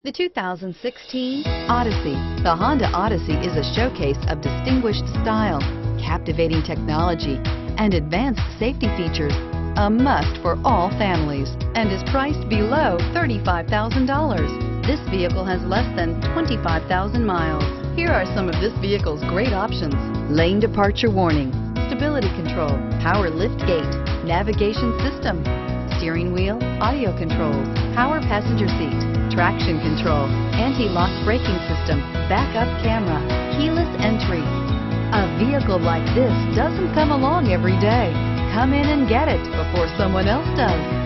The 2016 Odyssey. The Honda Odyssey is a showcase of distinguished style, captivating technology, and advanced safety features. A must for all families and is priced below $35,000. This vehicle has less than 25,000 miles. Here are some of this vehicle's great options: lane departure warning, stability control, power lift gate, navigation system, steering wheel audio controls, power passenger seat, traction control, anti-lock braking system, backup camera, keyless entry. A vehicle like this doesn't come along every day. Come in and get it before someone else does.